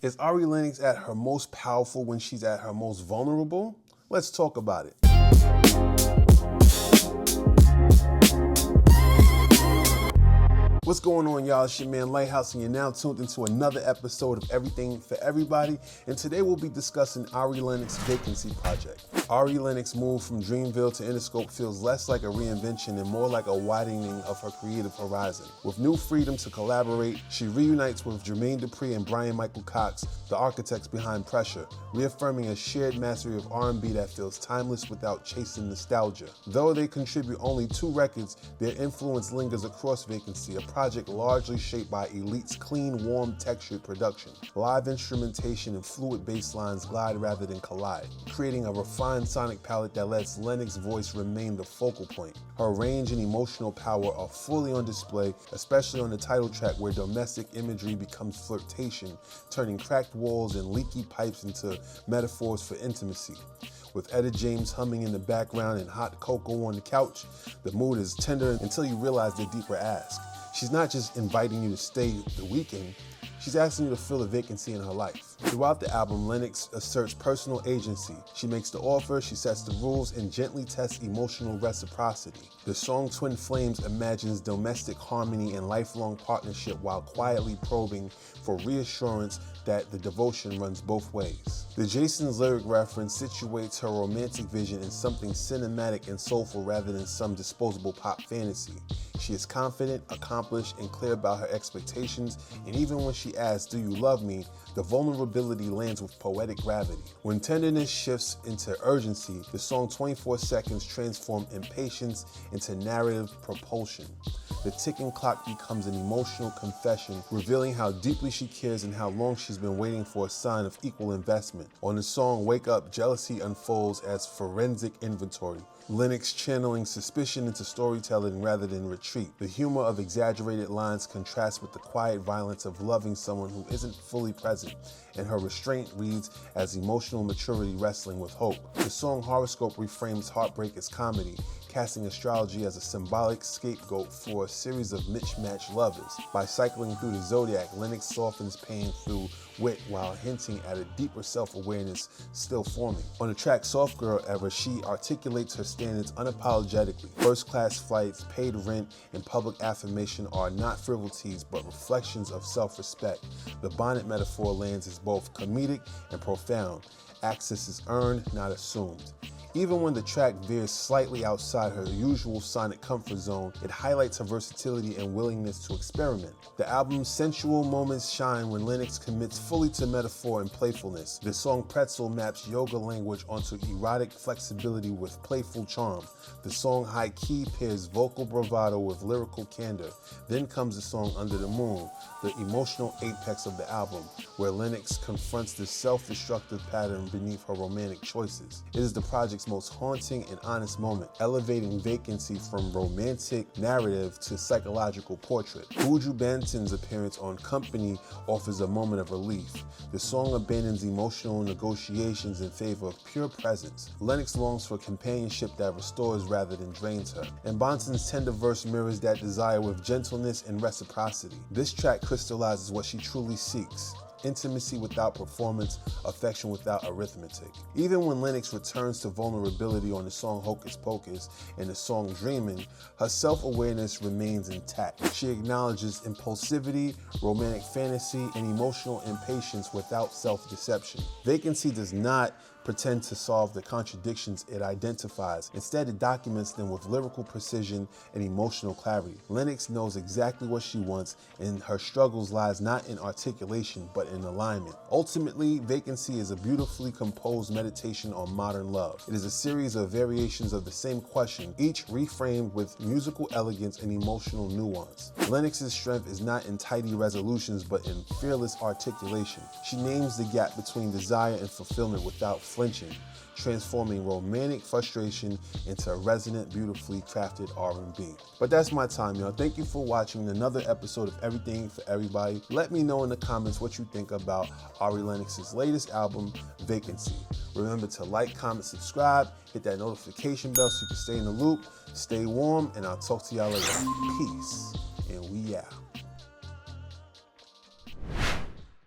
Is Ari Lennox at her most powerful when she's at her most vulnerable? Let's talk about it. What's going on, y'all? It's your man Lighthouse, and you're now tuned into another episode of Everything for Everybody. And today we'll be discussing Ari Lennox Vacancy project. Ari Lennox move from Dreamville to Interscope feels less like a reinvention and more like a widening of her creative horizon. With new freedom to collaborate, she reunites with Jermaine Dupri and Bryan-Michael, the architects behind Pressure, reaffirming a shared mastery of R&B that feels timeless without chasing nostalgia. Though they contribute only 2 records, their influence lingers across Vacancy, a project largely shaped by Elite's clean, warm, textured production. Live instrumentation and fluid bass lines glide rather than collide, creating a refined sonic palette that lets Lennox's voice remain the focal point. Her range and emotional power are fully on display, especially on the title track where domestic imagery becomes flirtation, turning cracked walls and leaky pipes into metaphors for intimacy. With Etta James humming in the background and hot cocoa on the couch, the mood is tender until you realize the deeper ask. She's not just inviting you to stay the weekend, she's asking you to fill a vacancy in her life. Throughout the album, Lennox asserts personal agency. She makes the offer, she sets the rules, and gently tests emotional reciprocity. The song Twin Flames imagines domestic harmony and lifelong partnership while quietly probing for reassurance that the devotion runs both ways. The Jason's lyric reference situates her romantic vision in something cinematic and soulful rather than some disposable pop fantasy. She is confident, accomplished, and clear about her expectations, and even when she asks, "Do you love me?" the vulnerability lands with poetic gravity. When tenderness shifts into urgency, the song 24 Seconds transforms impatience into narrative propulsion. The ticking clock becomes an emotional confession, revealing how deeply she cares and how long she's been waiting for a sign of equal investment. On the song Wake Up, jealousy unfolds as forensic inventory. Lennox channeling suspicion into storytelling rather than retreat. The humor of exaggerated lines contrasts with the quiet violence of loving someone who isn't fully present, and her restraint reads as emotional maturity wrestling with hope. The song Horoscope reframes heartbreak as comedy, casting astrology as a symbolic scapegoat for a series of mismatched lovers. By cycling through the zodiac, Lennox softens pain through wit while hinting at a deeper self-awareness still forming. On the track Soft Girl Ever, she articulates her standards unapologetically. First-class flights, paid rent, and public affirmation are not frivolities but reflections of self-respect. The bonnet metaphor lands as both comedic and profound. Access is earned, not assumed. Even when the track veers slightly outside her usual sonic comfort zone, it highlights her versatility and willingness to experiment. The album's sensual moments shine when Lennox commits fully to metaphor and playfulness. The song Pretzel maps yoga language onto erotic flexibility with playful charm. The song High Key pairs vocal bravado with lyrical candor. Then comes the song Under the Moon, the emotional apex of the album, where Lennox confronts the self-destructive pattern beneath her romantic choices. It is the project's most haunting and honest moment, elevating Vacancy from romantic narrative to psychological portrait. Buju Banton's appearance on Company offers a moment of relief. The song abandons emotional negotiations in favor of pure presence. Lennox longs for companionship that restores rather than drains her, and Banton's tender verse mirrors that desire with gentleness and reciprocity. This track crystallizes what she truly seeks: intimacy without performance, affection without arithmetic. Even when Lennox returns to vulnerability on the song Hocus Pocus and the song Dreamin', her self-awareness remains intact. She acknowledges impulsivity, romantic fantasy, and emotional impatience without self-deception. Vacancy does not pretend to solve the contradictions it identifies. Instead, it documents them with lyrical precision and emotional clarity. Lennox knows exactly what she wants, and her struggles lies not in articulation, but in alignment. Ultimately, Vacancy is a beautifully composed meditation on modern love. It is a series of variations of the same question, each reframed with musical elegance and emotional nuance. Lennox's strength is not in tidy resolutions, but in fearless articulation. She names the gap between desire and fulfillment without flinching, transforming romantic frustration into a resonant, beautifully crafted R&B. But that's my time, y'all. Thank you for watching another episode of Everything for Everybody. Let me know in the comments what you think about Ari Lennox's latest album, Vacancy. Remember to like, comment, subscribe, hit that notification bell so you can stay in the loop. Stay warm, and I'll talk to y'all later. Peace, and we out.